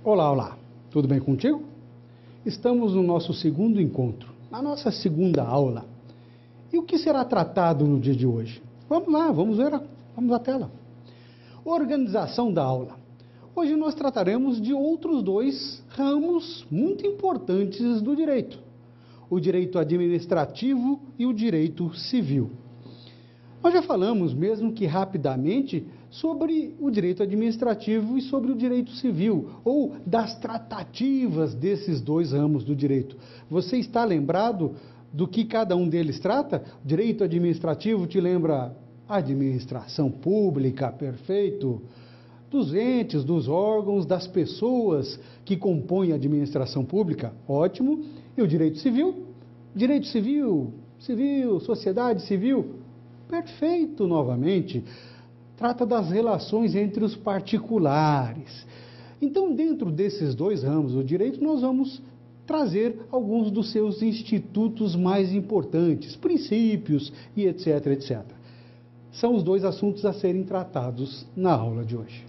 Olá, olá, tudo bem contigo? Estamos no nosso segundo encontro, na nossa segunda aula. E o que será tratado no dia de hoje? Vamos lá, vamos à tela. Organização da aula. Hoje nós trataremos de outros dois ramos muito importantes do direito: o direito administrativo e o direito civil. Nós já falamos, mesmo que rapidamente, sobre o direito administrativo e sobre o direito civil, ou das tratativas desses dois ramos do direito. Você está lembrado do que cada um deles trata? O direito administrativo te lembra administração pública, perfeito, dos entes, dos órgãos, das pessoas que compõem a administração pública, ótimo. E o direito civil? Direito civil, sociedade civil, perfeito novamente. Trata das relações entre os particulares. Então, dentro desses dois ramos do direito, nós vamos trazer alguns dos seus institutos mais importantes, princípios e etc, etc. São os dois assuntos a serem tratados na aula de hoje.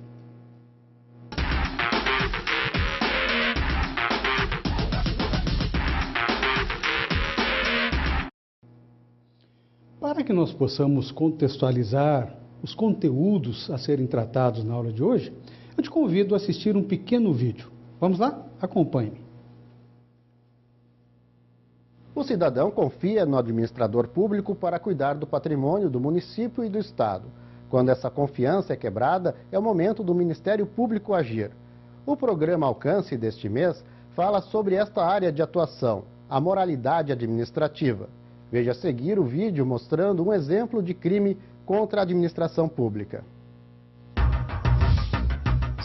Para que nós possamos contextualizar os conteúdos a serem tratados na aula de hoje, eu te convido a assistir um pequeno vídeo. Vamos lá? Acompanhe-me. O cidadão confia no administrador público para cuidar do patrimônio do município e do Estado. Quando essa confiança é quebrada, é o momento do Ministério Público agir. O programa Alcance deste mês fala sobre esta área de atuação, a moralidade administrativa. Veja a seguir o vídeo mostrando um exemplo de crime contra a administração pública.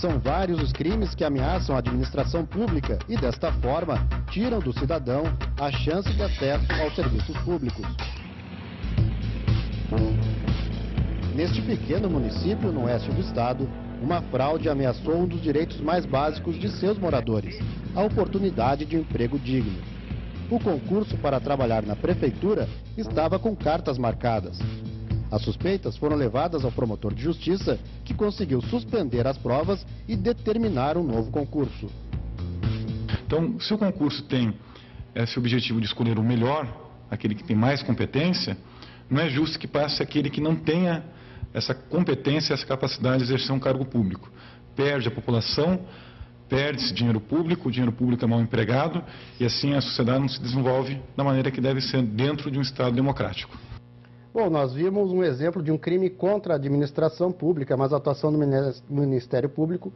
São vários os crimes que ameaçam a administração pública e, desta forma, tiram do cidadão a chance de acesso aos serviços públicos. Neste pequeno município no oeste do estado, uma fraude ameaçou um dos direitos mais básicos de seus moradores, a oportunidade de um emprego digno. O concurso para trabalhar na prefeitura estava com cartas marcadas. As suspeitas foram levadas ao promotor de justiça, que conseguiu suspender as provas e determinar um novo concurso. Então, se o concurso tem esse objetivo de escolher o melhor, aquele que tem mais competência, não é justo que passe aquele que não tenha essa competência, essa capacidade de exercer um cargo público. Perde a população, perde-se dinheiro público, o dinheiro público é mal empregado e assim a sociedade não se desenvolve da maneira que deve ser dentro de um Estado democrático. Bom, nós vimos um exemplo de um crime contra a administração pública, mas a atuação do Ministério Público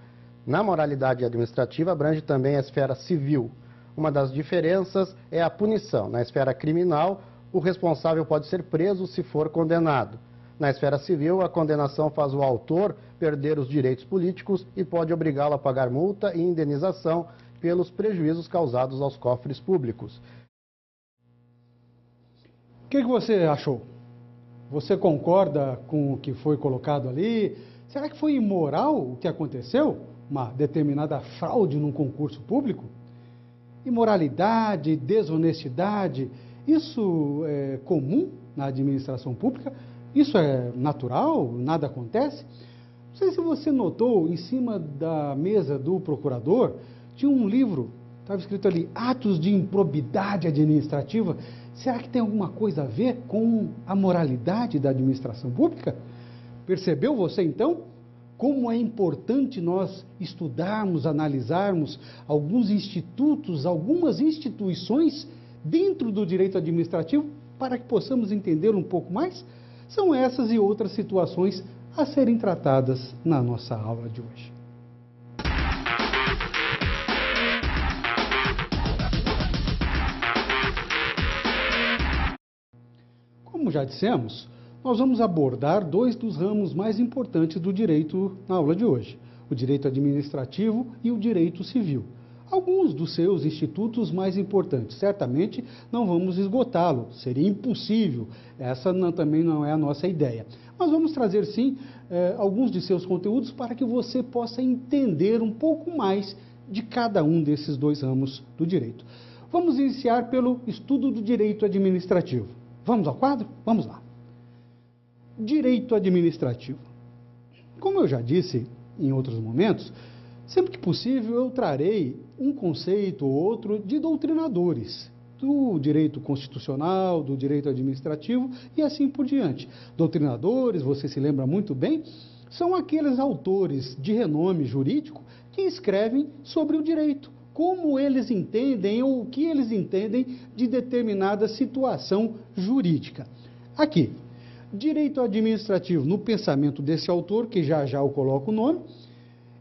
na moralidade administrativa abrange também a esfera civil. Uma das diferenças é a punição. Na esfera criminal, o responsável pode ser preso se for condenado. Na esfera civil, a condenação faz o autor perder os direitos políticos e pode obrigá-lo a pagar multa e indenização pelos prejuízos causados aos cofres públicos. O que você achou? Você concorda com o que foi colocado ali? Será que foi imoral o que aconteceu? Uma determinada fraude num concurso público? Imoralidade, desonestidade, isso é comum na administração pública? Isso é natural? Nada acontece? Não sei se você notou, em cima da mesa do procurador, tinha um livro, estava escrito ali, Atos de Improbidade Administrativa. Será que tem alguma coisa a ver com a moralidade da administração pública? Percebeu você, então, como é importante nós estudarmos, analisarmos alguns institutos, algumas instituições dentro do direito administrativo para que possamos entender um pouco mais? São essas e outras situações a serem tratadas na nossa aula de hoje. Como já dissemos, nós vamos abordar dois dos ramos mais importantes do direito na aula de hoje: o direito administrativo e o direito civil. Alguns dos seus institutos mais importantes. Certamente não vamos esgotá-lo, seria impossível, essa também não é a nossa ideia. Mas vamos trazer sim alguns de seus conteúdos para que você possa entender um pouco mais de cada um desses dois ramos do direito. Vamos iniciar pelo estudo do direito administrativo. Vamos ao quadro? Vamos lá. Direito administrativo. Como eu já disse em outros momentos, Sempre que possível, eu trarei um conceito ou outro de doutrinadores, do direito constitucional, do direito administrativo e assim por diante. Doutrinadores, você se lembra muito bem, são aqueles autores de renome jurídico que escrevem sobre o direito, como eles entendem ou o que eles entendem de determinada situação jurídica. Aqui, direito administrativo, no pensamento desse autor, que já já eu coloco o nome,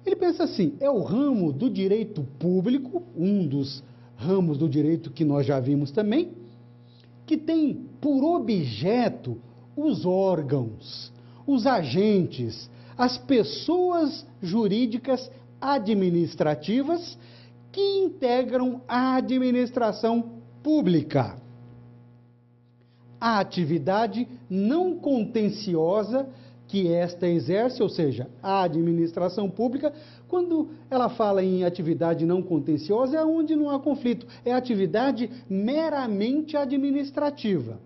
ele pensa assim, é o ramo do direito público, um dos ramos do direito que nós já vimos também, que tem por objeto os órgãos, os agentes, as pessoas jurídicas administrativas que integram a administração pública. A atividade não contenciosa que esta exerce, ou seja, a administração pública, quando ela fala em atividade não contenciosa, é onde não há conflito, é atividade meramente administrativa.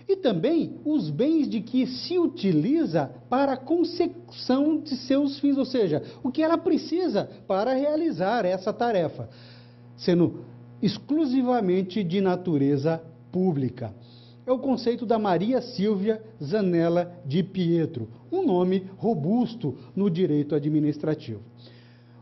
E também os bens de que se utiliza para a consecução de seus fins, ou seja, o que ela precisa para realizar essa tarefa, sendo exclusivamente de natureza pública. É o conceito da Maria Silvia Zanella de Pietro, um nome robusto no direito administrativo.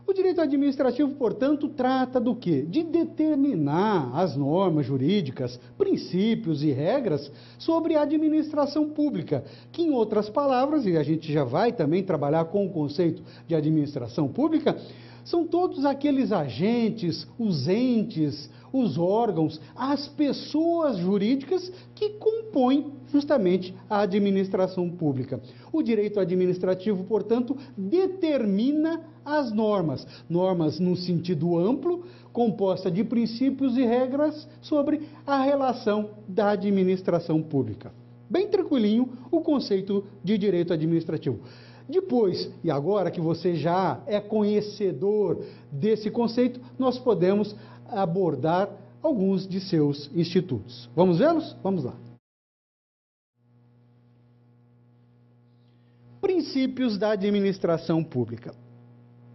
O direito administrativo, portanto, trata do quê? De determinar as normas jurídicas, princípios e regras sobre a administração pública, que, em outras palavras, e a gente já vai também trabalhar com o conceito de administração pública, são todos aqueles agentes, os entes, os órgãos, as pessoas jurídicas que compõem justamente a administração pública. O direito administrativo, portanto, determina as normas, normas no sentido amplo, composta de princípios e regras sobre a relação da administração pública. Bem tranquilinho o conceito de direito administrativo. Depois, e agora que você já é conhecedor desse conceito, nós podemos abordar alguns de seus institutos. Vamos vê-los? Vamos lá. Princípios da administração pública.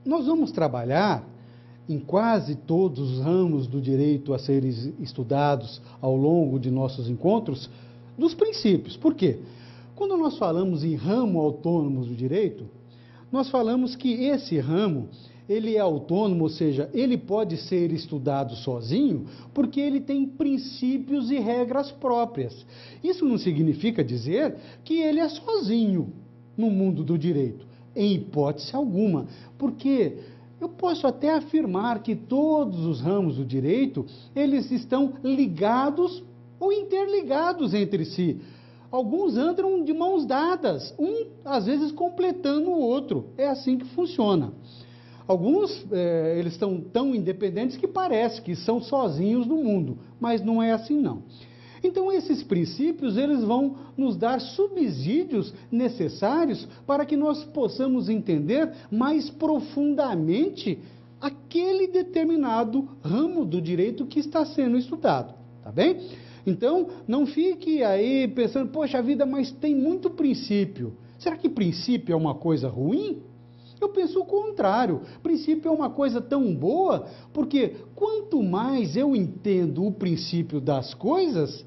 Nós vamos trabalhar em quase todos os ramos do direito a serem estudados ao longo de nossos encontros dos princípios. Por quê? Quando nós falamos em ramo autônomo do direito, nós falamos que esse ramo, ele é autônomo, ou seja, ele pode ser estudado sozinho, porque ele tem princípios e regras próprias. Isso não significa dizer que ele é sozinho no mundo do direito, em hipótese alguma, porque eu posso até afirmar que todos os ramos do direito, eles estão ligados ou interligados entre si. Alguns andam de mãos dadas, um às vezes completando o outro. É assim que funciona. Alguns, eles estão tão independentes que parece que são sozinhos no mundo, mas não é assim não. Então esses princípios, eles vão nos dar subsídios necessários para que nós possamos entender mais profundamente aquele determinado ramo do direito que está sendo estudado, tá bem? Então, não fique aí pensando, poxa vida, mas tem muito princípio. Será que princípio é uma coisa ruim? Eu penso o contrário. Princípio é uma coisa tão boa, porque quanto mais eu entendo o princípio das coisas,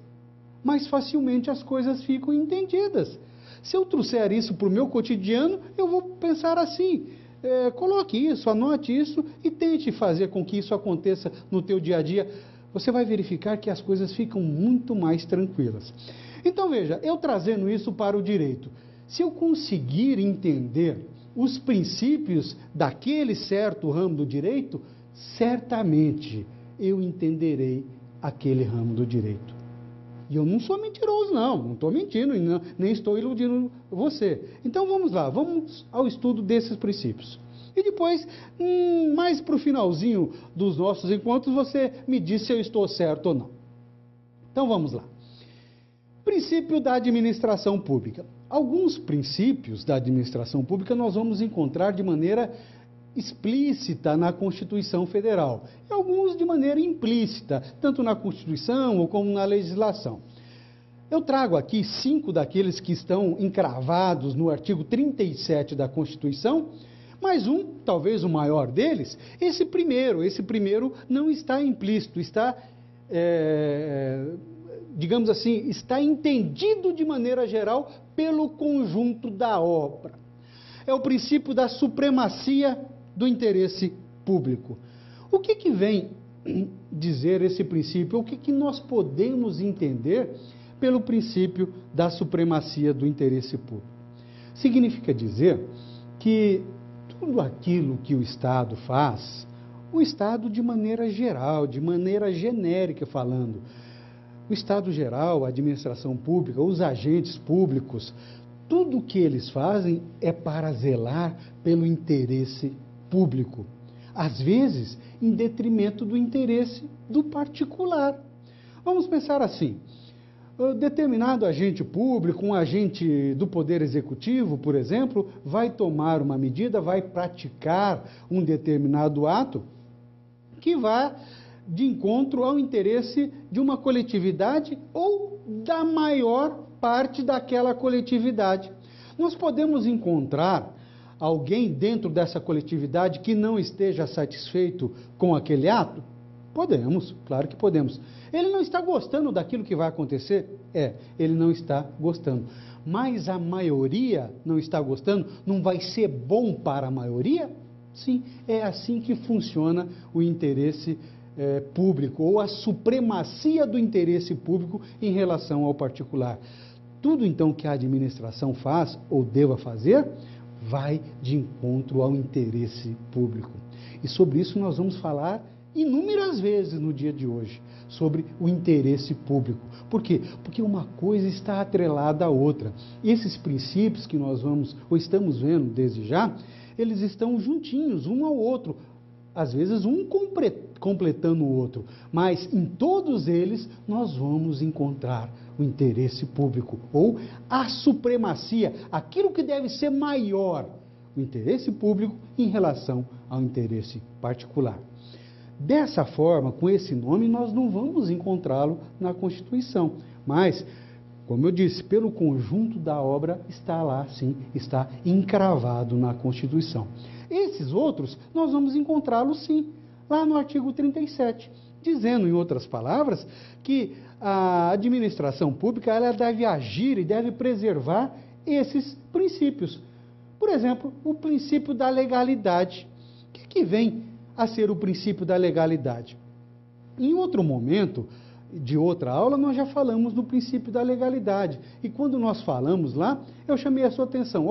mais facilmente as coisas ficam entendidas. Se eu trouxer isso para o meu cotidiano, eu vou pensar assim, coloque isso, anote isso e tente fazer com que isso aconteça no teu dia a dia. Você vai verificar que as coisas ficam muito mais tranquilas. Então veja, eu trazendo isso para o direito, se eu conseguir entender os princípios daquele certo ramo do direito, certamente eu entenderei aquele ramo do direito. E eu não sou mentiroso não estou mentindo, nem estou iludindo você. Então vamos lá, vamos ao estudo desses princípios. E depois, mais para o finalzinho dos nossos encontros, você me diz se eu estou certo ou não. Então vamos lá. Princípio da administração pública. Alguns princípios da administração pública nós vamos encontrar de maneira explícita na Constituição Federal. E alguns de maneira implícita, tanto na Constituição ou como na legislação. Eu trago aqui 5 daqueles que estão encravados no artigo 37 da Constituição, Mas talvez o maior deles, esse primeiro não está implícito, está, digamos assim, está entendido de maneira geral pelo conjunto da obra. É o princípio da supremacia do interesse público. O que vem dizer esse princípio? O que nós podemos entender pelo princípio da supremacia do interesse público? Significa dizer que tudo aquilo que o Estado faz, o Estado de maneira geral, de maneira genérica falando, o Estado geral, a administração pública, os agentes públicos, tudo o que eles fazem é para zelar pelo interesse público. Às vezes, em detrimento do interesse do particular. Vamos pensar assim, determinado agente público, um agente do Poder Executivo, por exemplo, vai tomar uma medida, vai praticar um determinado ato que vá de encontro ao interesse de uma coletividade ou da maior parte daquela coletividade. Nós podemos encontrar alguém dentro dessa coletividade que não esteja satisfeito com aquele ato? Podemos, claro que podemos. Ele não está gostando daquilo que vai acontecer? Ele não está gostando. Mas a maioria não está gostando? Não vai ser bom para a maioria? Sim, é assim que funciona o interesse público, ou a supremacia do interesse público em relação ao particular. Tudo então que a administração faz, ou deva fazer, vai de encontro ao interesse público. E sobre isso nós vamos falar inúmeras vezes no dia de hoje, sobre o interesse público. Por quê? Porque uma coisa está atrelada à outra. Esses princípios que nós vamos, ou estamos vendo desde já, eles estão juntinhos, um ao outro. Às vezes um completando o outro, mas em todos eles nós vamos encontrar o interesse público, ou a supremacia, aquilo que deve ser maior, o interesse público em relação ao interesse particular. Dessa forma, com esse nome, nós não vamos encontrá-lo na Constituição, mas, como eu disse, pelo conjunto da obra está lá, sim, está encravado na Constituição. Esses outros, nós vamos encontrá-los, sim, lá no artigo 37, dizendo, em outras palavras, que a administração pública ela deve agir e deve preservar esses princípios. Por exemplo, o princípio da legalidade. O que vem a ser o princípio da legalidade? Em outro momento de outra aula, nós já falamos do princípio da legalidade. E quando nós falamos lá, eu chamei a sua atenção.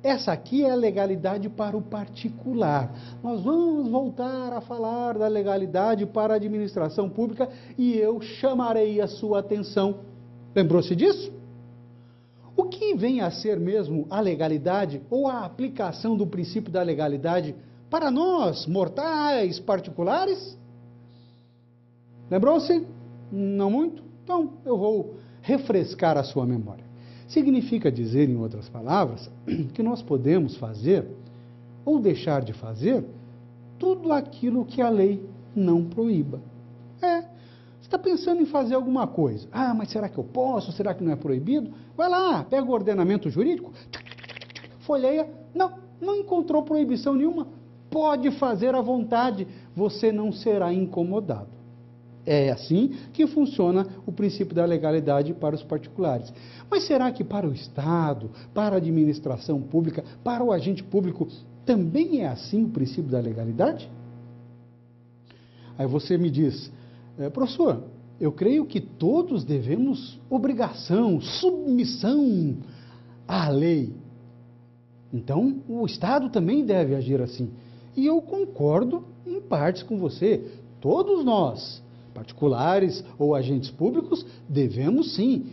Essa aqui é a legalidade para o particular. Nós vamos voltar a falar da legalidade para a administração pública e eu chamarei a sua atenção. Lembrou-se disso? O que vem a ser mesmo a legalidade ou a aplicação do princípio da legalidade para nós, mortais, particulares? Lembrou-se? Não muito? Então, eu vou refrescar a sua memória. Significa dizer, em outras palavras, que nós podemos fazer ou deixar de fazer tudo aquilo que a lei não proíba. Você está pensando em fazer alguma coisa. Mas será que eu posso? Será que não é proibido? Vai lá, pega o ordenamento jurídico, folheia. Não encontrou proibição nenhuma. Pode fazer à vontade, você não será incomodado. É assim que funciona o princípio da legalidade para os particulares. Mas será que para o Estado, para a administração pública, para o agente público, também é assim o princípio da legalidade? Aí você me diz, professor, eu creio que todos devemos obrigação, submissão à lei. Então, o Estado também deve agir assim. E eu concordo em partes com você. Todos nós, particulares ou agentes públicos, devemos sim,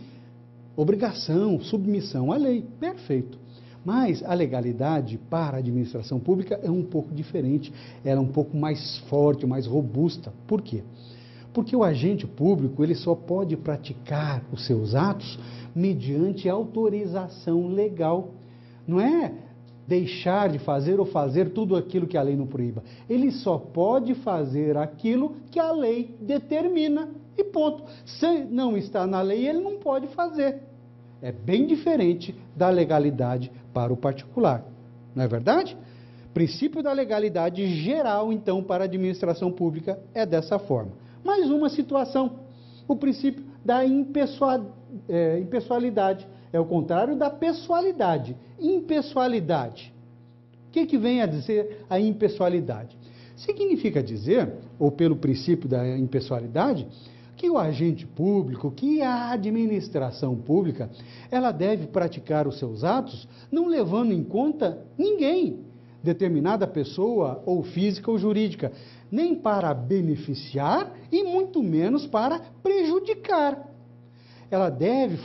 obrigação, submissão à lei. Perfeito. Mas a legalidade para a administração pública é um pouco diferente, ela é um pouco mais forte, mais robusta. Por quê? Porque o agente público ele só pode praticar os seus atos mediante autorização legal. Não é deixar de fazer ou fazer tudo aquilo que a lei não proíba. Ele só pode fazer aquilo que a lei determina e ponto. Se não está na lei, ele não pode fazer. É bem diferente da legalidade para o particular. Não é verdade? Princípio da legalidade geral, então, para a administração pública é dessa forma. Mais uma situação, o princípio da impessoalidade. É o contrário da pessoalidade. Impessoalidade. O que vem a dizer a impessoalidade? Significa dizer, ou pelo princípio da impessoalidade, que o agente público, que a administração pública, ela deve praticar os seus atos não levando em conta ninguém, determinada pessoa ou física ou jurídica, nem para beneficiar e muito menos para prejudicar. Ela deve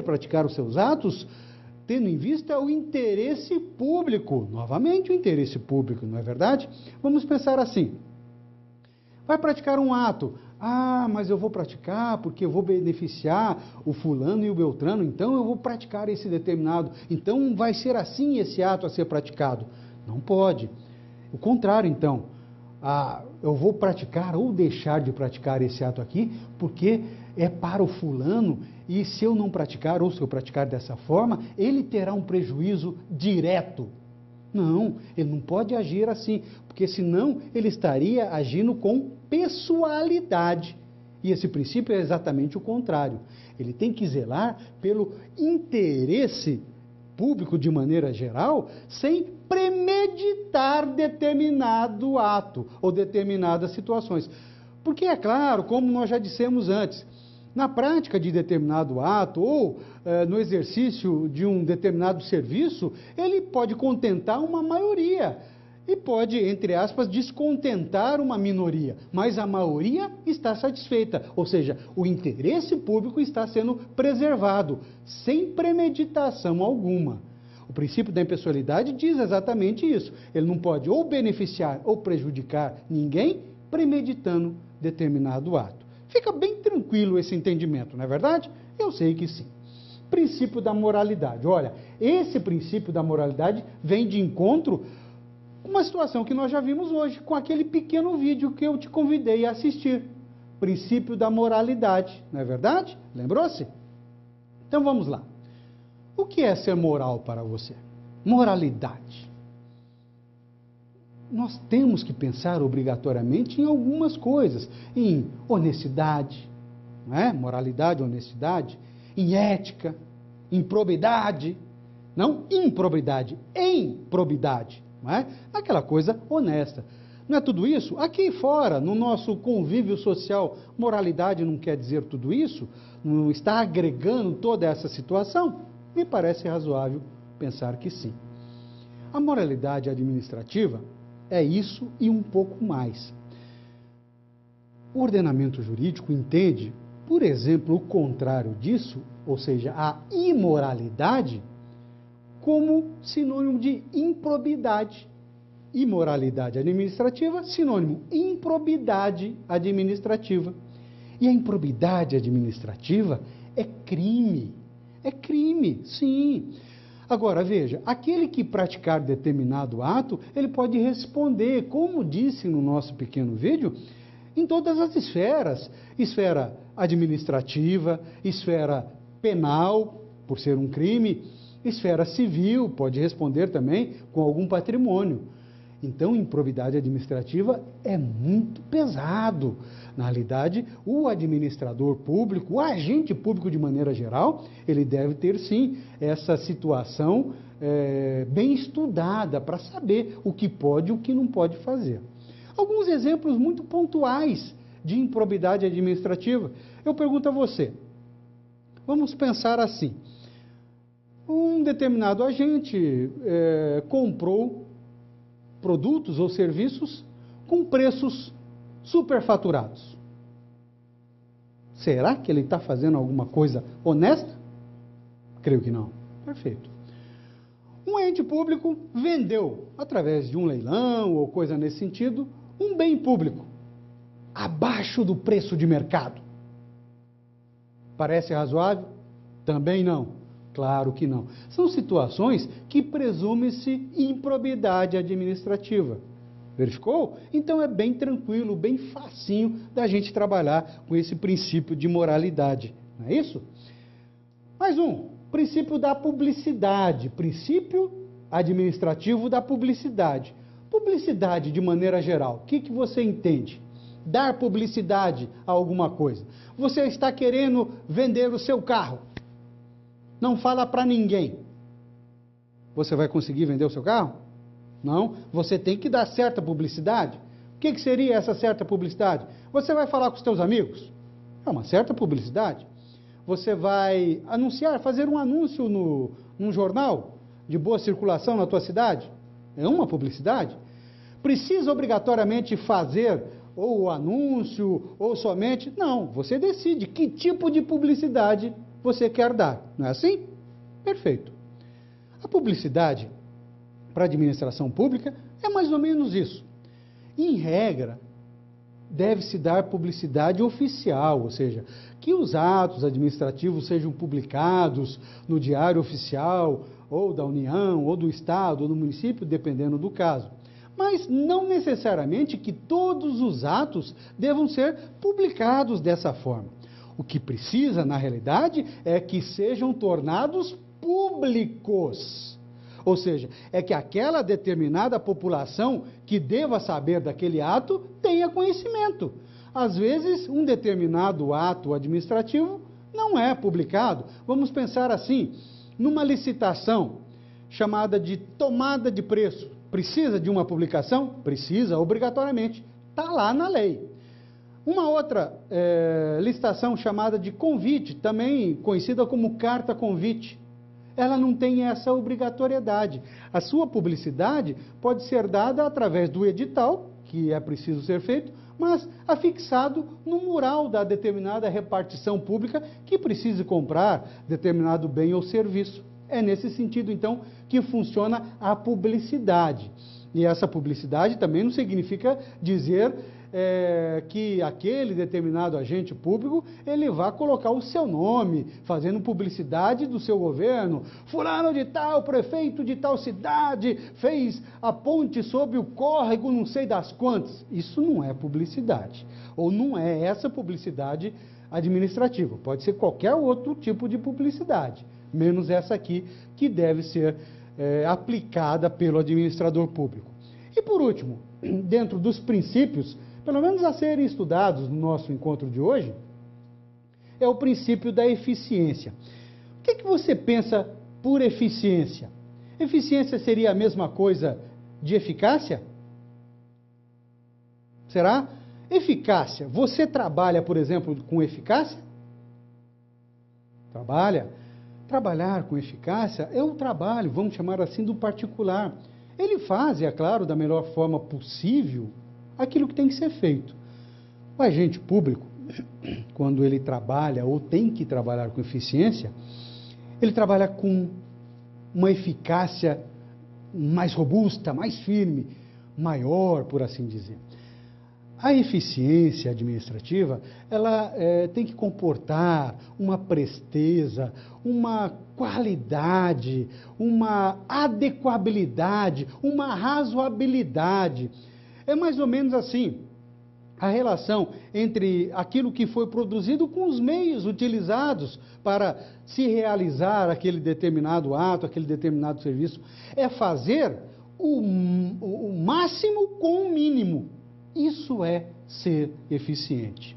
praticar os seus atos tendo em vista o interesse público. Novamente, o interesse público, não é verdade? Vamos pensar assim. Vai praticar um ato. Ah, mas eu vou praticar porque eu vou beneficiar o fulano e o beltrano, então eu vou praticar esse determinado. Então vai ser assim esse ato a ser praticado. Não pode. O contrário, então. Eu vou praticar ou deixar de praticar esse ato aqui porque é para o fulano e se eu não praticar ou se eu praticar dessa forma, ele terá um prejuízo direto. Não, ele não pode agir assim, porque senão ele estaria agindo com pessoalidade. E esse princípio é exatamente o contrário. Ele tem que zelar pelo interesse público de maneira geral, sem premeditar determinado ato ou determinadas situações. Porque, é claro, como nós já dissemos antes, na prática de determinado ato ou no exercício de um determinado serviço, ele pode contentar uma maioria e pode, entre aspas, descontentar uma minoria, mas a maioria está satisfeita, ou seja, o interesse público está sendo preservado, sem premeditação alguma. O princípio da impessoalidade diz exatamente isso. Ele não pode ou beneficiar ou prejudicar ninguém premeditando determinado ato. Fica bem tranquilo esse entendimento, não é verdade? Eu sei que sim. Princípio da moralidade. Olha, esse princípio da moralidade vem de encontro com uma situação que nós já vimos hoje, com aquele pequeno vídeo que eu te convidei a assistir. Princípio da moralidade, não é verdade? Lembrou-se? Então vamos lá. O que é ser moral para você? Moralidade. Nós temos que pensar obrigatoriamente em algumas coisas, em honestidade, não é? Moralidade, honestidade, em ética, em probidade, não improbidade, em probidade, não é? Aquela coisa honesta. Não é tudo isso? Aqui fora, no nosso convívio social, moralidade não quer dizer tudo isso? Não está agregando toda essa situação? Me parece razoável pensar que sim. A moralidade administrativa é isso e um pouco mais. O ordenamento jurídico entende, por exemplo, o contrário disso, ou seja, a imoralidade, como sinônimo de improbidade. Imoralidade administrativa, sinônimo improbidade administrativa. E a improbidade administrativa é crime. É crime, sim. Agora, veja, aquele que praticar determinado ato, ele pode responder, como disse no nosso pequeno vídeo, em todas as esferas. Esfera administrativa, esfera penal, por ser um crime, esfera civil, pode responder também com algum patrimônio. Então, improbidade administrativa é muito pesado. Na realidade, o administrador público, o agente público de maneira geral, ele deve ter sim essa situação bem estudada para saber o que pode e o que não pode fazer. Alguns exemplos muito pontuais de improbidade administrativa. Eu pergunto a você, vamos pensar assim, um determinado agente comprou produtos ou serviços com preços superfaturados. Será que ele está fazendo alguma coisa honesta? Creio que não. Perfeito. Um ente público vendeu, através de um leilão ou coisa nesse sentido, um bem público abaixo do preço de mercado. Parece razoável? Também não. Claro que não. São situações que presume-se improbidade administrativa. Verificou? Então é bem tranquilo, bem facinho da gente trabalhar com esse princípio de moralidade. Não é isso? Mais um, princípio da publicidade. Princípio administrativo da publicidade. Publicidade, de maneira geral, o que você entende? Dar publicidade a alguma coisa. Você está querendo vender o seu carro. Não fala para ninguém. Você vai conseguir vender o seu carro? Não. Você tem que dar certa publicidade. O que seria essa certa publicidade? Você vai falar com os seus amigos? É uma certa publicidade. Você vai anunciar, fazer um anúncio num jornal de boa circulação na tua cidade? É uma publicidade. Precisa obrigatoriamente fazer ou o anúncio ou somente? Não, você decide que tipo de publicidade você quer dar. Não é assim? Perfeito. A publicidade para a administração pública é mais ou menos isso. Em regra, deve-se dar publicidade oficial, ou seja, que os atos administrativos sejam publicados no Diário Oficial, ou da União, ou do Estado, ou do município, dependendo do caso. Mas não necessariamente que todos os atos devam ser publicados dessa forma. O que precisa, na realidade, é que sejam tornados públicos. Ou seja, é que aquela determinada população que deva saber daquele ato tenha conhecimento. Às vezes, um determinado ato administrativo não é publicado. Vamos pensar assim, numa licitação chamada de tomada de preço. Precisa de uma publicação? Precisa, obrigatoriamente. Está lá na lei. Uma outra licitação chamada de convite, também conhecida como carta convite. Ela não tem essa obrigatoriedade. A sua publicidade pode ser dada através do edital, que é preciso ser feito, mas afixado no mural da determinada repartição pública que precise comprar determinado bem ou serviço. É nesse sentido, então, que funciona a publicidade. E essa publicidade também não significa dizer que aquele determinado agente público, ele vai colocar o seu nome, fazendo publicidade do seu governo. Fulano de tal, prefeito de tal cidade, fez a ponte sobre o córrego, não sei das quantas. Isso não é publicidade. Ou não é essa publicidade administrativa. Pode ser qualquer outro tipo de publicidade, menos essa aqui, que deve ser aplicada pelo administrador público. E por último, dentro dos princípios, pelo menos a serem estudados no nosso encontro de hoje, é o princípio da eficiência. O que você pensa por eficiência? Eficiência seria a mesma coisa de eficácia? Será? Eficácia. Você trabalha, por exemplo, com eficácia? Trabalha. Trabalhar com eficácia é o trabalho, vamos chamar assim, do particular. Ele faz, é claro, da melhor forma possível, aquilo que tem que ser feito. O agente público, quando ele trabalha ou tem que trabalhar com eficiência, ele trabalha com uma eficácia mais robusta, mais firme, maior, por assim dizer. A eficiência administrativa, ela tem que comportar uma presteza, uma qualidade, uma adequabilidade, uma razoabilidade. É mais ou menos assim, a relação entre aquilo que foi produzido com os meios utilizados para se realizar aquele determinado ato, aquele determinado serviço. É fazer o máximo com o mínimo. Isso é ser eficiente.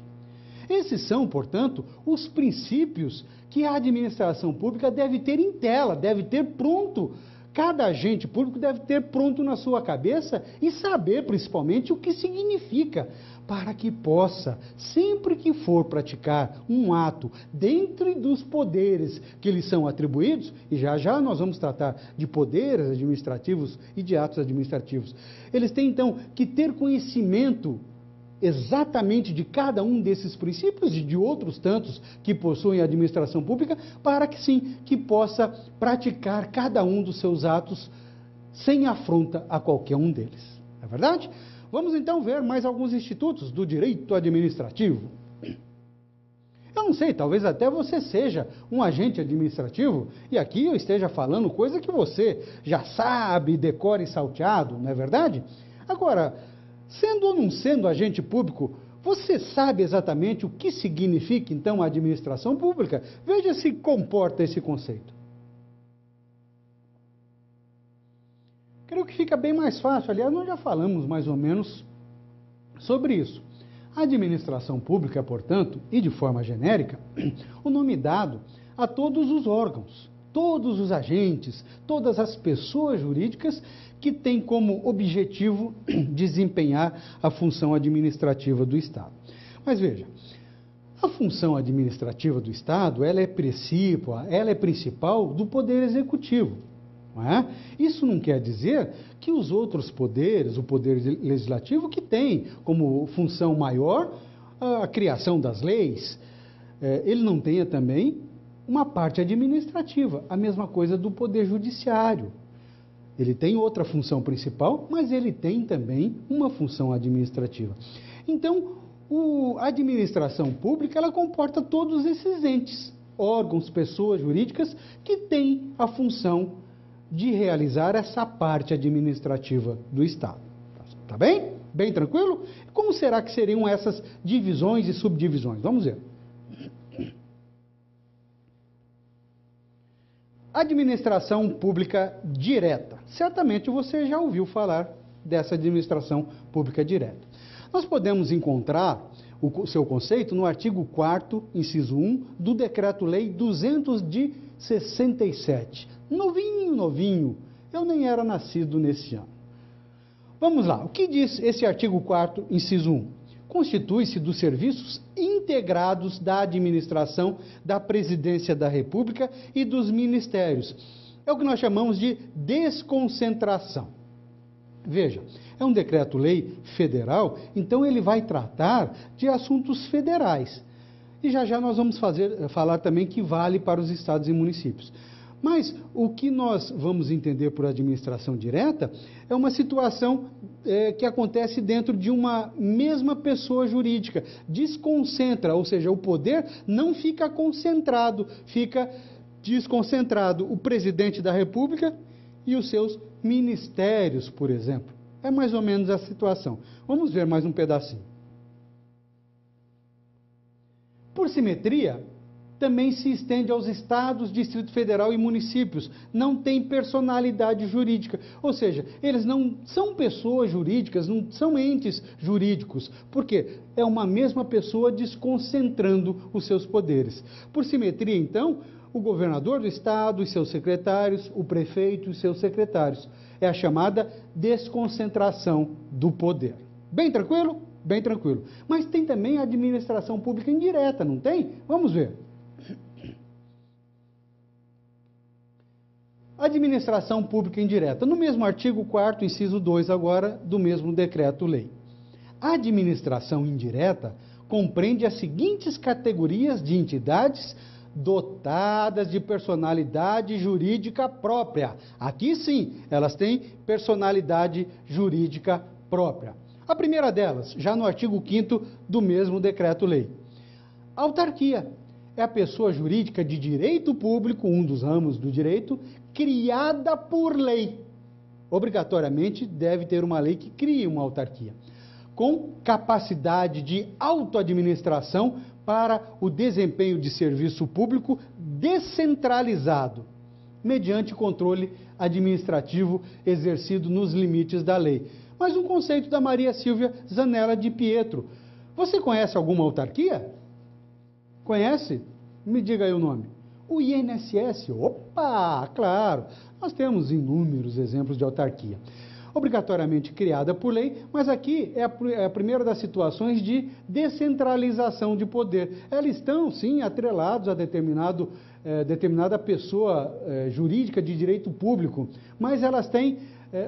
Esses são, portanto, os princípios que a administração pública deve ter em tela, deve ter pronto. Cada agente público deve ter pronto na sua cabeça e saber, principalmente, o que significa, para que possa, sempre que for praticar um ato dentro dos poderes que lhes são atribuídos, e já já nós vamos tratar de poderes administrativos e de atos administrativos, eles têm, então, que ter conhecimento exatamente de cada um desses princípios e de outros tantos que possuem a administração pública, para que sim, que possa praticar cada um dos seus atos sem afronta a qualquer um deles. Não é verdade? Vamos então ver mais alguns institutos do direito administrativo. Eu não sei, talvez até você seja um agente administrativo e aqui eu esteja falando coisa que você já sabe, decora e salteado, não é verdade? Agora, sendo ou não sendo agente público, você sabe exatamente o que significa, então, a administração pública? Veja se comporta esse conceito. Creio que fica bem mais fácil. Aliás, nós já falamos mais ou menos sobre isso. A administração pública, portanto, e de forma genérica, o nome dado a todos os órgãos, todos os agentes, todas as pessoas jurídicas que têm como objetivo desempenhar a função administrativa do Estado. Mas veja, a função administrativa do Estado, ela é principal do Poder Executivo. Não é? Isso não quer dizer que os outros poderes, o Poder Legislativo, que tem como função maior a criação das leis, ele não tenha também uma parte administrativa, a mesma coisa do Poder Judiciário. Ele tem outra função principal, mas ele tem também uma função administrativa. Então, a administração pública, ela comporta todos esses entes, órgãos, pessoas jurídicas que têm a função de realizar essa parte administrativa do Estado. Tá bem? Bem tranquilo? Como será que seriam essas divisões e subdivisões? Vamos ver. Administração pública direta. Certamente você já ouviu falar dessa administração pública direta. Nós podemos encontrar o seu conceito no artigo 4º, inciso 1, do Decreto-Lei 267. Novinho. Eu nem era nascido nesse ano. Vamos lá. O que diz esse artigo 4º, inciso 1? Constitui-se dos serviços integrados da administração da Presidência da República e dos ministérios. É o que nós chamamos de desconcentração. Veja, é um decreto-lei federal, então ele vai tratar de assuntos federais. E já nós vamos falar também que vale para os estados e municípios. Mas o que nós vamos entender por administração direta é uma situação que acontece dentro de uma mesma pessoa jurídica. Desconcentra, ou seja, o poder não fica concentrado, fica desconcentrado. O presidente da República e os seus ministérios, por exemplo. É mais ou menos a situação. Vamos ver mais um pedacinho. Por simetria, também se estende aos estados, Distrito Federal e municípios. Não tem personalidade jurídica. Ou seja, eles não são pessoas jurídicas, não são entes jurídicos. Por quê? É uma mesma pessoa desconcentrando os seus poderes. Por simetria, então, o governador do estado e seus secretários, o prefeito e seus secretários. É a chamada desconcentração do poder. Bem tranquilo? Bem tranquilo. Mas tem também a administração pública indireta, não tem? Vamos ver. Administração pública indireta. No mesmo artigo 4º, inciso 2 agora, do mesmo decreto-lei. A administração indireta compreende as seguintes categorias de entidades dotadas de personalidade jurídica própria. Aqui sim, elas têm personalidade jurídica própria. A primeira delas, já no artigo 5º do mesmo decreto-lei. Autarquia é a pessoa jurídica de direito público, um dos ramos do direito, criada por lei. Obrigatoriamente deve ter uma lei que crie uma autarquia, com capacidade de autoadministração para o desempenho de serviço público descentralizado, mediante controle administrativo exercido nos limites da lei. Mas um conceito da Maria Silvia Zanella de Pietro. Você conhece alguma autarquia? Conhece? Me diga aí o nome. O INSS. Opa, claro. Nós temos inúmeros exemplos de autarquia. Obrigatoriamente criada por lei, mas aqui é a primeira das situações de descentralização de poder. Elas estão, sim, atrelados a determinada pessoa jurídica de direito público, mas elas têm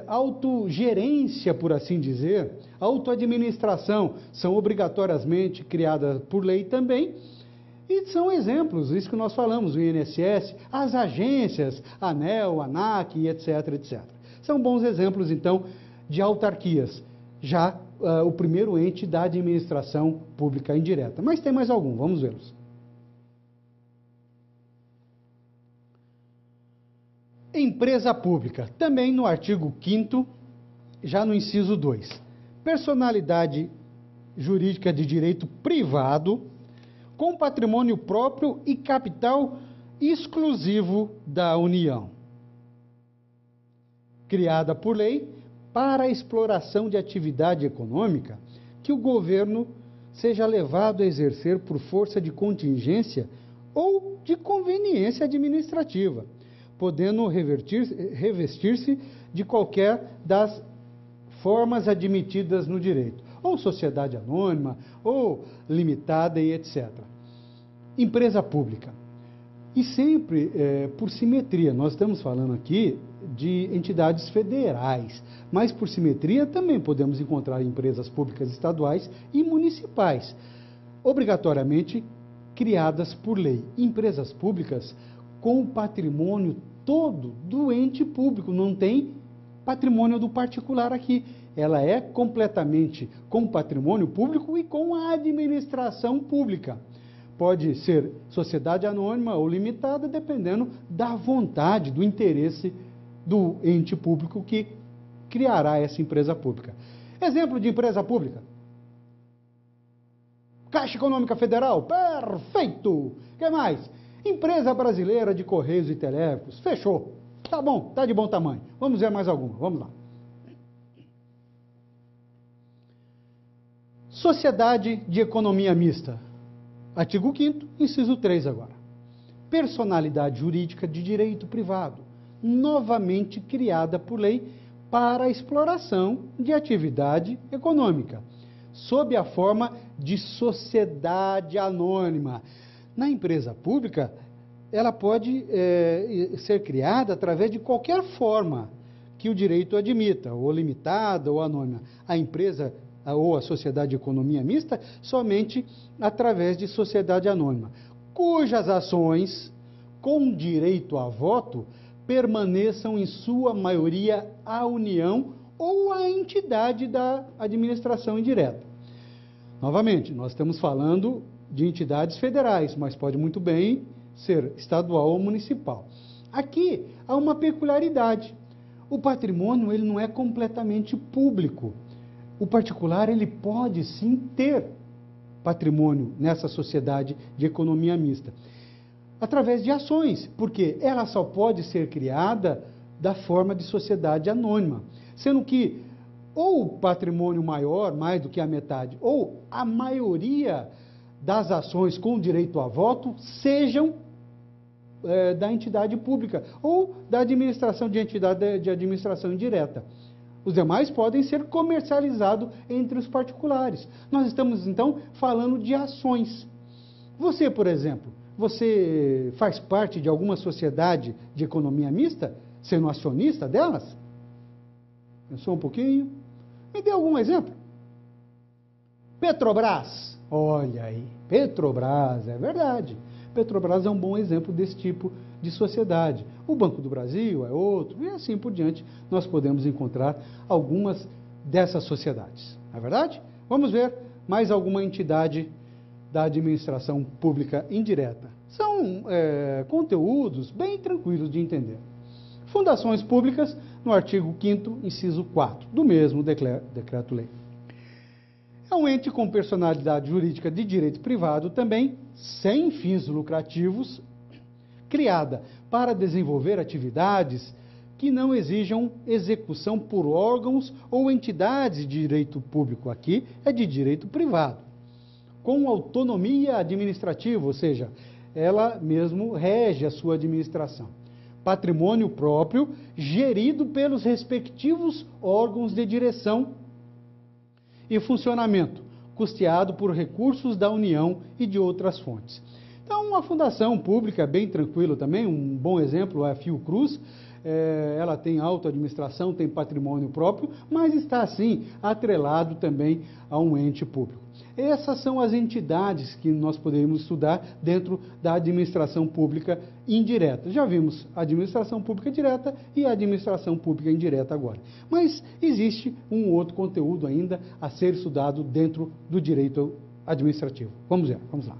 autogerência, por assim dizer, autoadministração, são obrigatoriamente criadas por lei também, e são exemplos, isso que nós falamos, o INSS, as agências, a ANEEL, a ANAC, etc, etc. São bons exemplos, então, de autarquias, já o primeiro ente da administração pública indireta. Mas tem mais algum, vamos vê-los. Empresa pública, também no artigo 5º, já no inciso 2. Personalidade jurídica de direito privado, com patrimônio próprio e capital exclusivo da União. criada por lei para a exploração de atividade econômica que o governo seja levado a exercer por força de contingência ou de conveniência administrativa, podendo revestir-se de qualquer das formas admitidas no direito, ou sociedade anônima, ou limitada e etc. Empresa pública. E sempre por simetria, nós estamos falando aqui de entidades federais, mas por simetria também podemos encontrar empresas públicas estaduais e municipais, obrigatoriamente criadas por lei. Empresas públicas com o patrimônio todo do ente público, não tem patrimônio do particular aqui. Ela é completamente com patrimônio público e com a administração pública. Pode ser sociedade anônima ou limitada, dependendo da vontade, do interesse do ente público que criará essa empresa pública. Exemplo de empresa pública. Caixa Econômica Federal, perfeito! O que mais? Empresa Brasileira de Correios e Telégrafos, fechou. Tá bom, tá de bom tamanho. Vamos ver mais alguma, vamos lá. Sociedade de Economia Mista. Artigo 5º, inciso 3 agora. Personalidade jurídica de direito privado, novamente criada por lei para a exploração de atividade econômica, sob a forma de sociedade anônima. Na empresa pública, ela pode ser criada através de qualquer forma que o direito admita, ou limitada ou anônima. A empresa ou a sociedade de economia mista, somente através de sociedade anônima, cujas ações, com direito a voto, permaneçam em sua maioria a União ou a entidade da administração indireta. Novamente, nós estamos falando de entidades federais, mas pode muito bem ser estadual ou municipal. Aqui há uma peculiaridade. O patrimônio ele não é completamente público. O particular ele pode sim ter patrimônio nessa sociedade de economia mista, através de ações, porque ela só pode ser criada da forma de sociedade anônima, sendo que ou o patrimônio maior, mais do que a metade, ou a maioria das ações com direito a voto sejam da entidade pública ou da administração de entidade de administração indireta. Os demais podem ser comercializados entre os particulares. Nós estamos, então, falando de ações. Você, por exemplo, você faz parte de alguma sociedade de economia mista, sendo acionista delas? Pensou um pouquinho? Me dê algum exemplo. Petrobras. Olha aí, Petrobras, é verdade. Petrobras é um bom exemplo desse tipo de sociedade. O Banco do Brasil é outro, e assim por diante, nós podemos encontrar algumas dessas sociedades. Não é verdade? Vamos ver mais alguma entidade da administração pública indireta. São conteúdos bem tranquilos de entender. Fundações públicas, no artigo 5º, inciso 4, do mesmo decreto-lei. É um ente com personalidade jurídica de direito privado também, sem fins lucrativos, criada para desenvolver atividades que não exijam execução por órgãos ou entidades de direito público. Aqui é de direito privado, com autonomia administrativa, ou seja, ela mesmo rege a sua administração. Patrimônio próprio, gerido pelos respectivos órgãos de direção e funcionamento, custeado por recursos da União e de outras fontes. Então, uma fundação pública bem tranquila também, um bom exemplo é a Fiocruz. Ela tem auto-administração, tem patrimônio próprio, mas está, assim, atrelado também a um ente público. Essas são as entidades que nós podemos estudar dentro da administração pública indireta. Já vimos a administração pública direta e a administração pública indireta agora. Mas existe um outro conteúdo ainda a ser estudado dentro do direito administrativo. Vamos ver, vamos lá.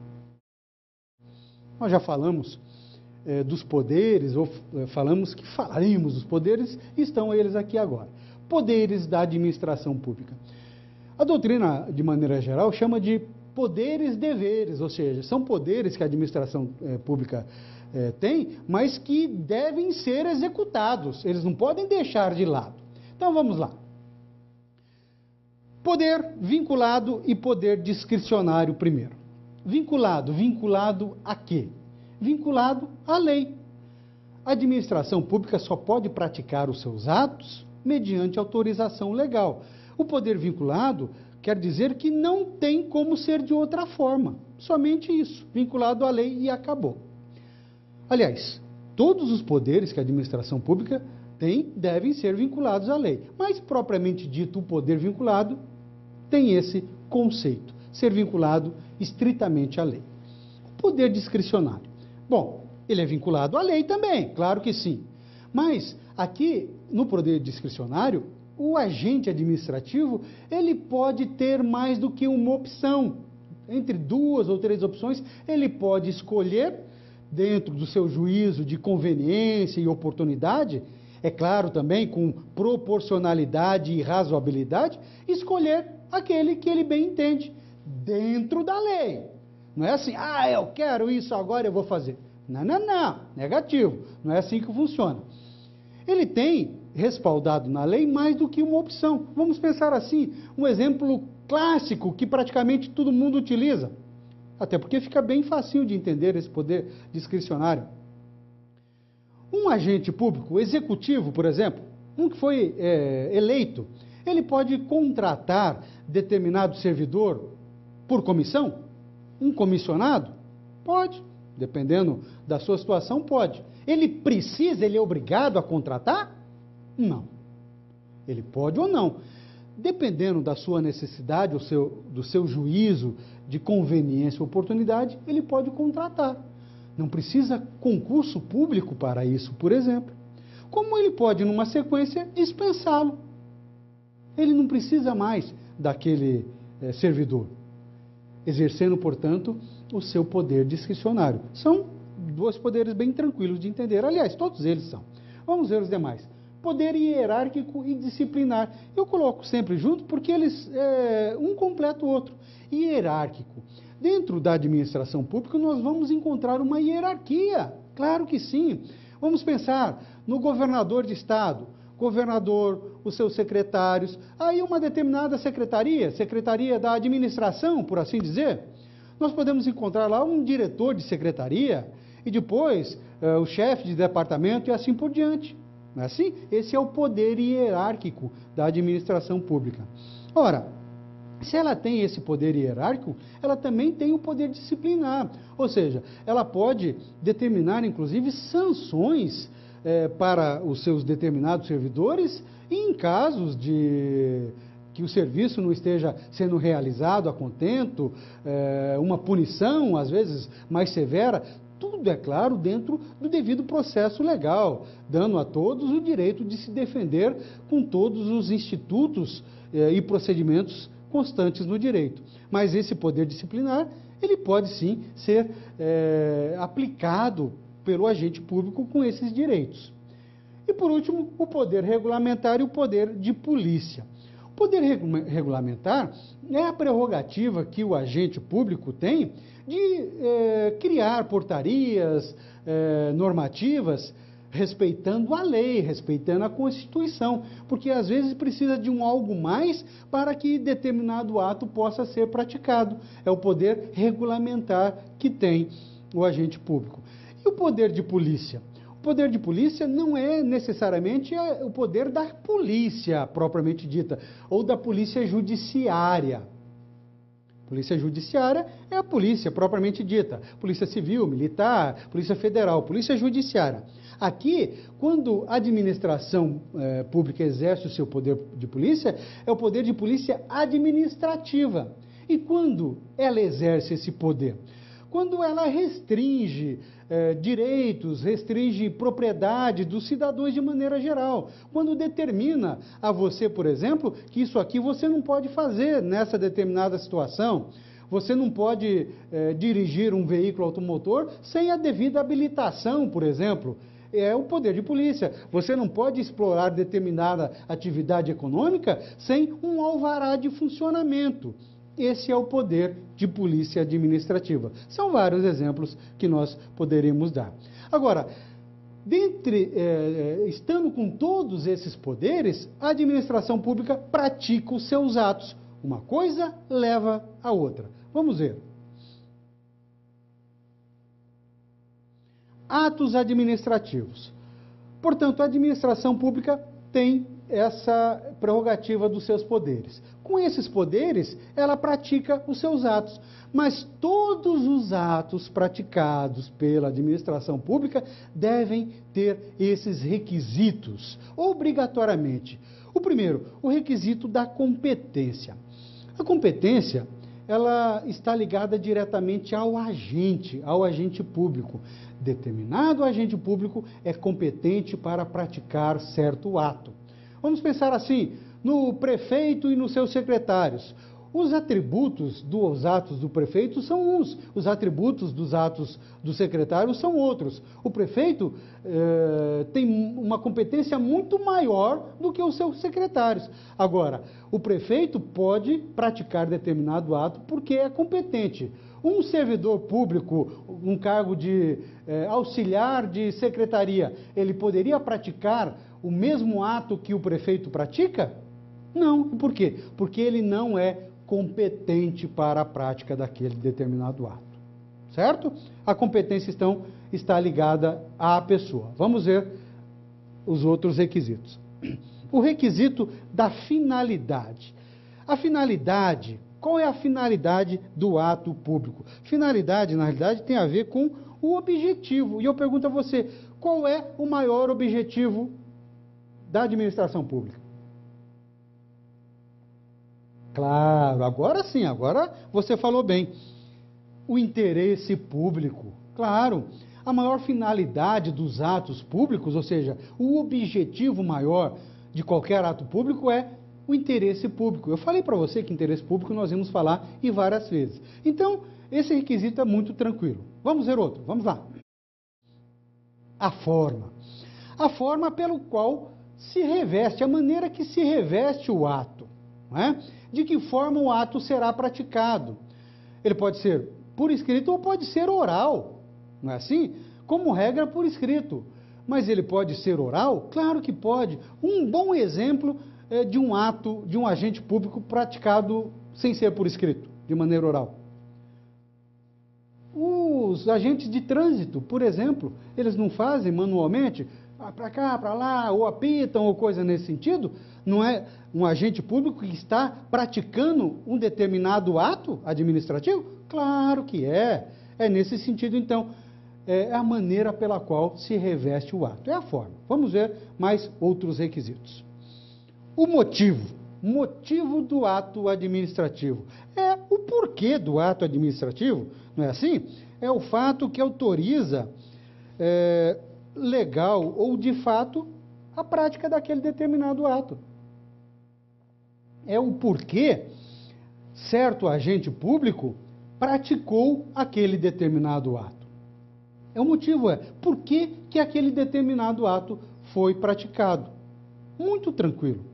Nós já falamos dos poderes, ou falamos que falaremos dos poderes, e estão eles aqui agora. Poderes da administração pública. A doutrina, de maneira geral, chama de poderes-deveres, ou seja, são poderes que a administração pública têm, mas que devem ser executados. Eles não podem deixar de lado. Então vamos lá. Poder vinculado e poder discricionário primeiro. Vinculado a quê? Vinculado à lei. A administração pública só pode praticar os seus atos mediante autorização legal. O poder vinculado quer dizer que não tem como ser de outra forma. Somente isso, vinculado à lei e acabou. Aliás, todos os poderes que a administração pública tem devem ser vinculados à lei. Mas, propriamente dito, o poder vinculado tem esse conceito, ser vinculado estritamente à lei. O poder discricionário. Bom, ele é vinculado à lei também, claro que sim. Mas, aqui, no poder discricionário, o agente administrativo, ele pode ter mais do que uma opção. Entre 2 ou 3 opções, ele pode escolher, dentro do seu juízo de conveniência e oportunidade, é claro também com proporcionalidade e razoabilidade, escolher aquele que ele bem entende, dentro da lei. Não é assim, eu quero isso, agora eu vou fazer. Não, negativo, não é assim que funciona. Ele tem respaldado na lei mais do que uma opção. Vamos pensar assim, um exemplo clássico que praticamente todo mundo utiliza, até porque fica bem facinho de entender esse poder discricionário. Um agente público executivo, por exemplo, um que foi eleito, ele pode contratar determinado servidor por comissão? Um comissionado? Pode, dependendo da sua situação, pode. Ele é obrigado a contratar? Não. Ele pode ou não. Dependendo da sua necessidade, do seu juízo de conveniência ou oportunidade, ele pode contratar. Não precisa concurso público para isso, por exemplo. Como ele pode, numa sequência, dispensá-lo. Ele não precisa mais daquele servidor, exercendo, portanto, o seu poder discricionário. São 2 poderes bem tranquilos de entender. Aliás, todos eles são. Vamos ver os demais. Poder hierárquico e disciplinar. Eu coloco sempre junto porque eles, um completa o outro. Hierárquico. Dentro da administração pública, nós vamos encontrar uma hierarquia. Claro que sim. Vamos pensar no governador de estado, governador, os seus secretários, aí uma determinada secretaria da administração, por assim dizer. Nós podemos encontrar lá um diretor de secretaria e depois o chefe de departamento e assim por diante. Não é assim? Esse é o poder hierárquico da administração pública. Ora, se ela tem esse poder hierárquico, ela também tem o poder disciplinar. Ou seja, ela pode determinar, inclusive, sanções para os seus determinados servidores e em casos de que o serviço não esteja sendo realizado a contento, uma punição, às vezes, mais severa. Tudo, é claro, dentro do devido processo legal, dando a todos o direito de se defender com todos os institutos e procedimentos constantes no direito. Mas esse poder disciplinar, ele pode sim ser aplicado pelo agente público com esses direitos. E por último, o poder regulamentar e o poder de polícia. O poder regulamentar é a prerrogativa que o agente público tem de criar portarias, normativas, respeitando a lei, respeitando a Constituição, porque às vezes precisa de algo mais para que determinado ato possa ser praticado. É o poder regulamentar que tem o agente público. E o poder de polícia? O poder de polícia não é necessariamente o poder da polícia propriamente dita, ou da polícia judiciária. Polícia judiciária é a polícia propriamente dita, polícia civil, militar, polícia federal, polícia judiciária. Aqui, quando a administração pública exerce o seu poder de polícia, é o poder de polícia administrativa. E quando ela exerce esse poder? Quando ela restringe direitos, restringe propriedade dos cidadãos de maneira geral. Quando determina a você, por exemplo, que isso aqui você não pode fazer nessa determinada situação. Você não pode dirigir um veículo automotor sem a devida habilitação, por exemplo. É o poder de polícia. Você não pode explorar determinada atividade econômica sem um alvará de funcionamento. esse é o poder de polícia administrativa. São vários exemplos que nós poderíamos dar. Agora, estando com todos esses poderes, a administração pública pratica os seus atos. Uma coisa leva a outra. Vamos ver. Atos administrativos. Portanto, a administração pública tem essa prerrogativa dos seus poderes. Com esses poderes, ela pratica os seus atos. Mas todos os atos praticados pela administração pública devem ter esses requisitos, obrigatoriamente. O primeiro, o requisito da competência. A competência, ela está ligada diretamente ao agente público. Determinado agente público é competente para praticar certo ato. Vamos pensar assim, no prefeito e nos seus secretários. Os atributos dos atos do prefeito são uns, os atributos dos atos do secretário são outros. O prefeito tem uma competência muito maior do que os seus secretários. Agora, o prefeito pode praticar determinado ato porque é competente. Um servidor público, um cargo de auxiliar de secretaria, ele poderia praticar o mesmo ato que o prefeito pratica? Não. Por quê? Porque ele não é competente para a prática daquele determinado ato. Certo? A competência, então, está ligada à pessoa. Vamos ver os outros requisitos. O requisito da finalidade. A finalidade, qual é a finalidade do ato público? Finalidade, na realidade, tem a ver com o objetivo. E eu pergunto a você, qual é o maior objetivo da administração pública? Claro, agora sim, agora você falou bem. O interesse público. Claro, a maior finalidade dos atos públicos, ou seja, o objetivo maior de qualquer ato público é o interesse público. Eu falei para você que interesse público nós íamos falar e várias vezes. Então, esse requisito é muito tranquilo. Vamos ver outro, vamos lá. A forma. A forma pelo qual se reveste, a maneira que se reveste o ato. Não é? De que forma o ato será praticado. Ele pode ser por escrito ou pode ser oral, não é assim? Como regra, por escrito. Mas ele pode ser oral? Claro que pode. Um bom exemplo de um ato de um agente público praticado sem ser por escrito, de maneira oral. Os agentes de trânsito, por exemplo, eles não fazem manualmente, para cá, para lá, ou apitam, ou coisa nesse sentido. Não é um agente público que está praticando um determinado ato administrativo? Claro que é. É nesse sentido, então, é a maneira pela qual se reveste o ato. É a forma. Vamos ver mais outros requisitos. O motivo do ato administrativo. É o porquê do ato administrativo, não é assim? É o fato que autoriza legal ou de fato a prática daquele determinado ato. É o porquê certo agente público praticou aquele determinado ato. O motivo é por que aquele determinado ato foi praticado. Muito tranquilo.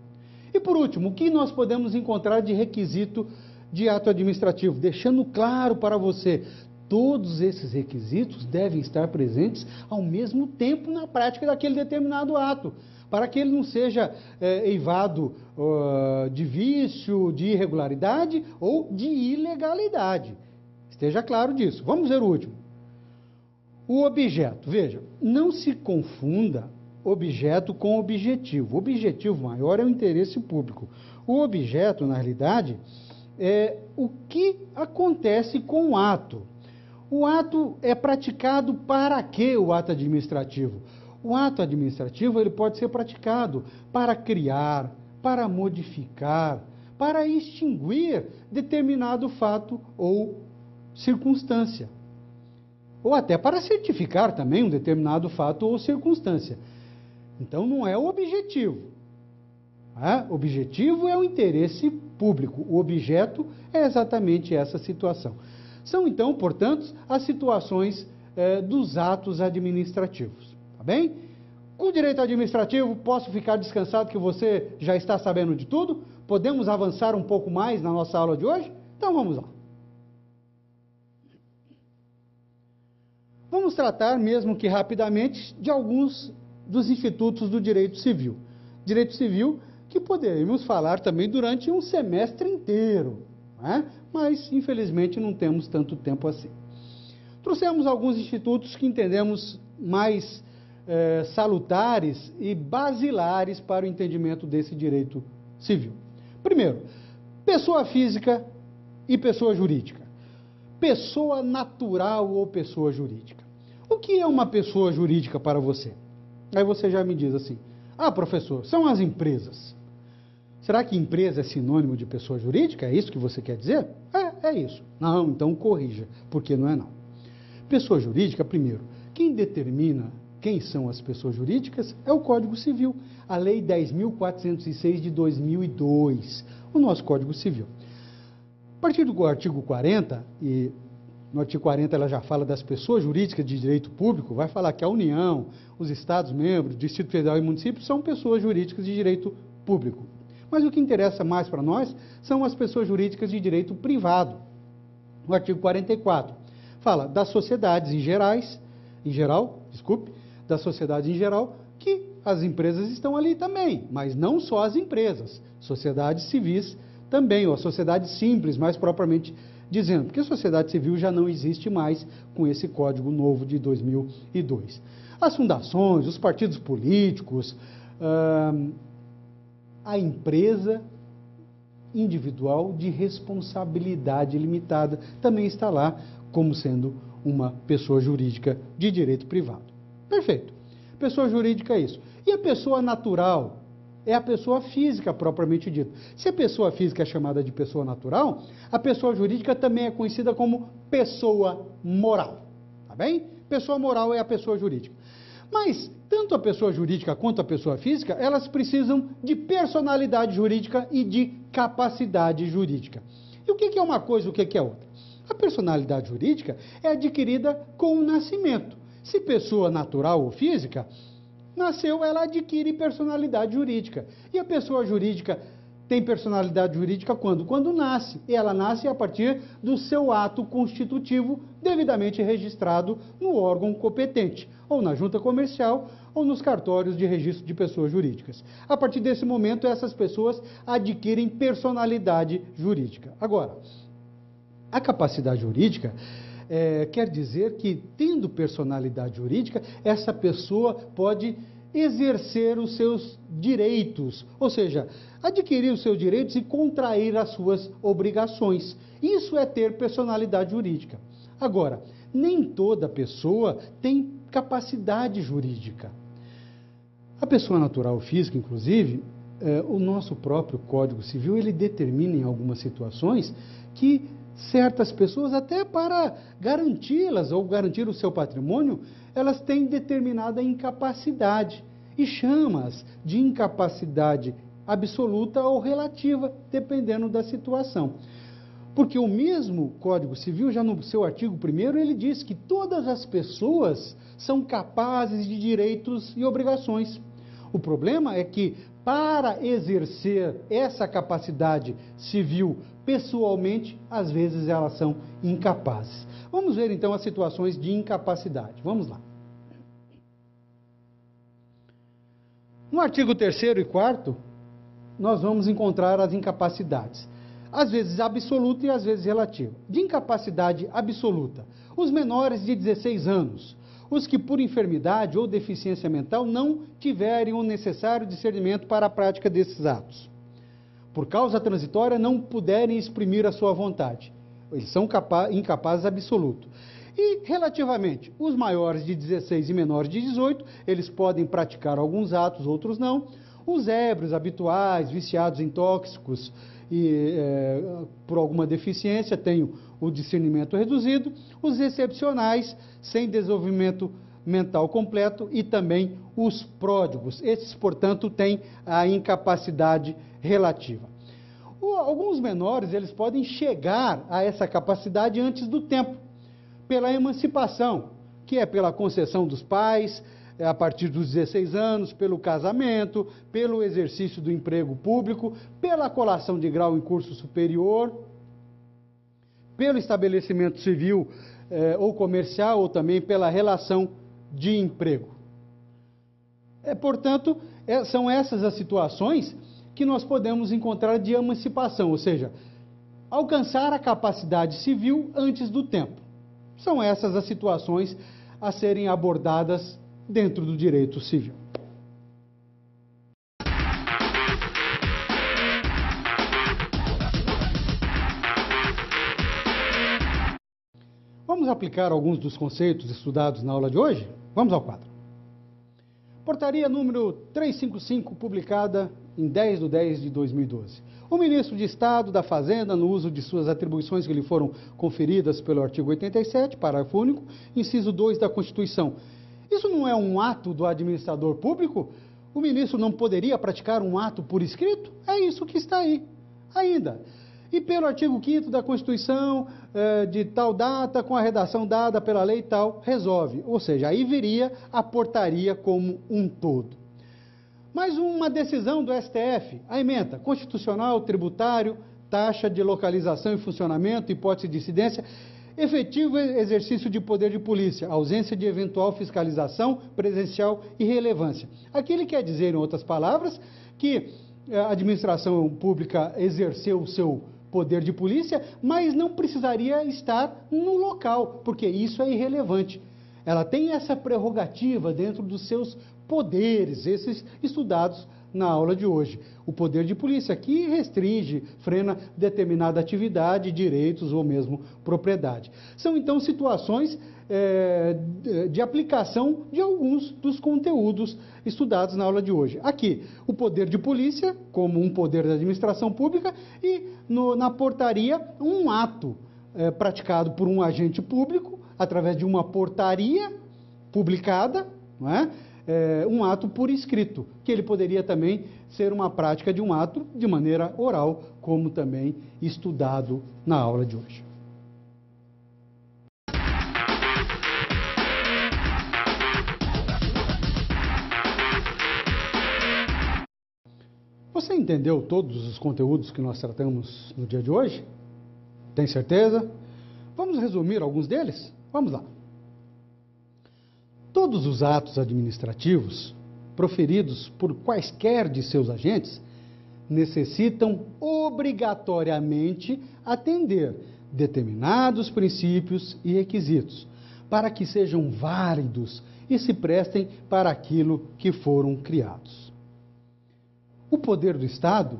E por último, o que nós podemos encontrar de requisito de ato administrativo? Deixando claro para você, todos esses requisitos devem estar presentes ao mesmo tempo na prática daquele determinado ato, para que ele não seja eivado de vício, de irregularidade ou de ilegalidade. Esteja claro disso. Vamos ver o último. O objeto. Veja, não se confunda objeto com objetivo. O objetivo maior é o interesse público. O objeto, na realidade, é o que acontece com o ato. O ato é praticado para quê, o ato administrativo? O ato administrativo ele pode ser praticado para criar, para modificar, para extinguir determinado fato ou circunstância. Ou até para certificar também um determinado fato ou circunstância. Então não é o objetivo. O objetivo é o interesse público. O objeto é exatamente essa situação. São então, portanto, as situações dos atos administrativos. Tá bem? Com o direito administrativo, posso ficar descansado que você já está sabendo de tudo? Podemos avançar um pouco mais na nossa aula de hoje? Então vamos lá. Vamos tratar, mesmo que rapidamente, de alguns dos institutos do direito civil. Direito civil que poderíamos falar também durante um semestre inteiro, né? Mas infelizmente não temos tanto tempo assim. Trouxemos alguns institutos que entendemos mais salutares e basilares para o entendimento desse direito civil. Primeiro, pessoa física e pessoa jurídica. Pessoa natural ou pessoa jurídica. O que é uma pessoa jurídica para você? Aí você já me diz assim, professor, são as empresas. Será que empresa é sinônimo de pessoa jurídica? É isso que você quer dizer? É isso. Não, então corrija, porque não é não. Pessoa jurídica, primeiro, quem determina quem são as pessoas jurídicas é o Código Civil, a Lei 10.406 de 2002, o nosso Código Civil. A partir do artigo 40, e no artigo 40 ela já fala das pessoas jurídicas de direito público, vai falar que a União, os Estados-membros, Distrito Federal e municípios são pessoas jurídicas de direito público. Mas o que interessa mais para nós são as pessoas jurídicas de direito privado. O artigo 44 fala das sociedades das sociedades em geral, que as empresas estão ali também, mas não só as empresas, sociedades civis também, ou a sociedade simples, mais propriamente dizendo, porque a sociedade civil já não existe mais com esse código novo de 2002. As fundações, os partidos políticos, a empresa individual de responsabilidade limitada também está lá como sendo uma pessoa jurídica de direito privado. Perfeito. Pessoa jurídica é isso. E a pessoa natural é a pessoa física propriamente dita. Se a pessoa física é chamada de pessoa natural, a pessoa jurídica também é conhecida como pessoa moral. Tá bem? Pessoa moral é a pessoa jurídica. Mas, tanto a pessoa jurídica quanto a pessoa física, elas precisam de personalidade jurídica e de capacidade jurídica. E o que é uma coisa e o que é outra? A personalidade jurídica é adquirida com o nascimento. Se pessoa natural ou física, nasceu, ela adquire personalidade jurídica. E a pessoa jurídica tem personalidade jurídica quando? Quando nasce. E ela nasce a partir do seu ato constitutivo devidamente registrado no órgão competente, ou na junta comercial, ou nos cartórios de registro de pessoas jurídicas. A partir desse momento, essas pessoas adquirem personalidade jurídica. Agora, a capacidade jurídica quer dizer que, tendo personalidade jurídica, essa pessoa pode exercer os seus direitos, ou seja, adquirir os seus direitos e contrair as suas obrigações. Isso é ter personalidade jurídica. Agora, nem toda pessoa tem capacidade jurídica. A pessoa natural ou física, inclusive, o nosso próprio Código Civil, ele determina em algumas situações que certas pessoas, até para garanti-las ou garantir o seu patrimônio, elas têm determinada incapacidade e chama-as de incapacidade absoluta ou relativa, dependendo da situação. Porque o mesmo Código Civil, já no seu artigo 1º, ele diz que todas as pessoas são capazes de direitos e obrigações. O problema é que, para exercer essa capacidade civil pessoalmente, às vezes elas são incapazes. Vamos ver então as situações de incapacidade. Vamos lá. No artigo 3º e 4º, nós vamos encontrar as incapacidades. Às vezes absoluta e às vezes relativa. De incapacidade absoluta, os menores de 16 anos, os que por enfermidade ou deficiência mental não tiverem o necessário discernimento para a prática desses atos. Por causa transitória, não puderem exprimir a sua vontade. Eles são incapazes absoluto. E, relativamente, os maiores de 16 e menores de 18, eles podem praticar alguns atos, outros não. Os ébrios habituais, viciados em tóxicos e por alguma deficiência, têm o discernimento reduzido. Os excepcionais, sem desenvolvimento mental completo, e também os pródigos. Esses, portanto, têm a incapacidade relativa. Alguns menores, eles podem chegar a essa capacidade antes do tempo, pela emancipação, que é pela concessão dos pais, a partir dos 16 anos, pelo casamento, pelo exercício do emprego público, pela colação de grau em curso superior. pelo estabelecimento civil ou comercial, ou também pela relação de emprego. Portanto, são essas as situações que nós podemos encontrar de emancipação, ou seja, alcançar a capacidade civil antes do tempo. São essas as situações a serem abordadas dentro do direito civil. Vamos aplicar alguns dos conceitos estudados na aula de hoje? Vamos ao quadro. Portaria número 355, publicada em 10 de 10 de 2012. O ministro de Estado da Fazenda, no uso de suas atribuições que lhe foram conferidas pelo artigo 87, parágrafo único, inciso 2 da Constituição. Isso não é um ato do administrador público? O ministro não poderia praticar um ato por escrito? É isso que está aí, ainda. E pelo artigo 5º da Constituição, de tal data, com a redação dada pela lei tal, resolve. Ou seja, aí viria a portaria como um todo. Mais uma decisão do STF, a ementa constitucional, tributário, taxa de localização e funcionamento, hipótese de incidência, efetivo exercício de poder de polícia, ausência de eventual fiscalização presencial e relevância. Aqui ele quer dizer, em outras palavras, que a administração pública exerceu o seu poder de polícia, mas não precisaria estar no local, porque isso é irrelevante. Ela tem essa prerrogativa dentro dos seus poderes, esses estudados na aula de hoje. O poder de polícia aqui restringe, frena determinada atividade, direitos ou mesmo propriedade. São então situações de aplicação de alguns dos conteúdos estudados na aula de hoje. Aqui, o poder de polícia como um poder da administração pública e na portaria um ato praticado por um agente público através de uma portaria publicada, não é? Um ato por escrito, que ele poderia também ser uma prática de um ato de maneira oral, como também estudado na aula de hoje. Você entendeu todos os conteúdos que nós tratamos no dia de hoje? Tem certeza? Vamos resumir alguns deles? Vamos lá. Todos os atos administrativos proferidos por quaisquer de seus agentes necessitam obrigatoriamente atender determinados princípios e requisitos para que sejam válidos e se prestem para aquilo que foram criados. O poder do Estado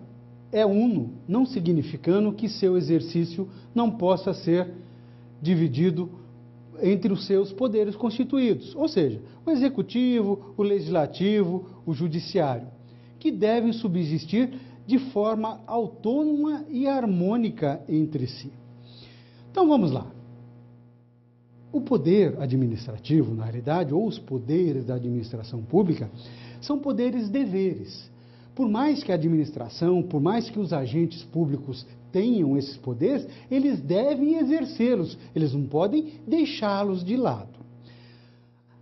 é uno, não significando que seu exercício não possa ser dividido entre os seus poderes constituídos, ou seja, o executivo, o legislativo, o judiciário, que devem subsistir de forma autônoma e harmônica entre si. Então vamos lá. O poder administrativo, na realidade, ou os poderes da administração pública, são poderes-deveres. Por mais que a administração, por mais que os agentes públicos tenham esses poderes, eles devem exercê-los, eles não podem deixá-los de lado.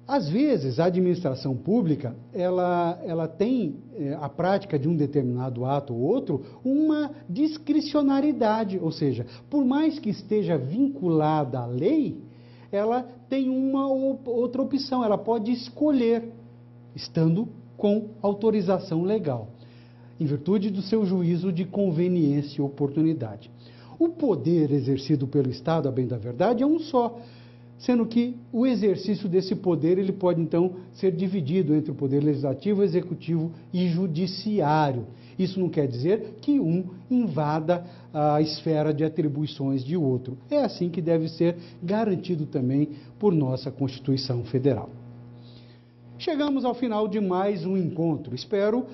Às vezes, a administração pública, ela tem a prática de um determinado ato ou outro, uma discricionariedade, ou seja, por mais que esteja vinculada à lei, ela tem uma ou outra opção, ela pode escolher, estando com autorização legal, em virtude do seu juízo de conveniência e oportunidade. O poder exercido pelo Estado, a bem da verdade, é um só, sendo que o exercício desse poder ele pode, então, ser dividido entre o poder legislativo, executivo e judiciário. Isso não quer dizer que um invada a esfera de atribuições de outro. É assim que deve ser garantido também por nossa Constituição Federal. Chegamos ao final de mais um encontro. Espero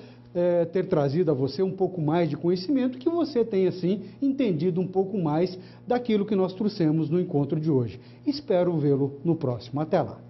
ter trazido a você um pouco mais de conhecimento, que você tenha, assim, entendido um pouco mais daquilo que nós trouxemos no encontro de hoje. Espero vê-lo no próximo. Até lá!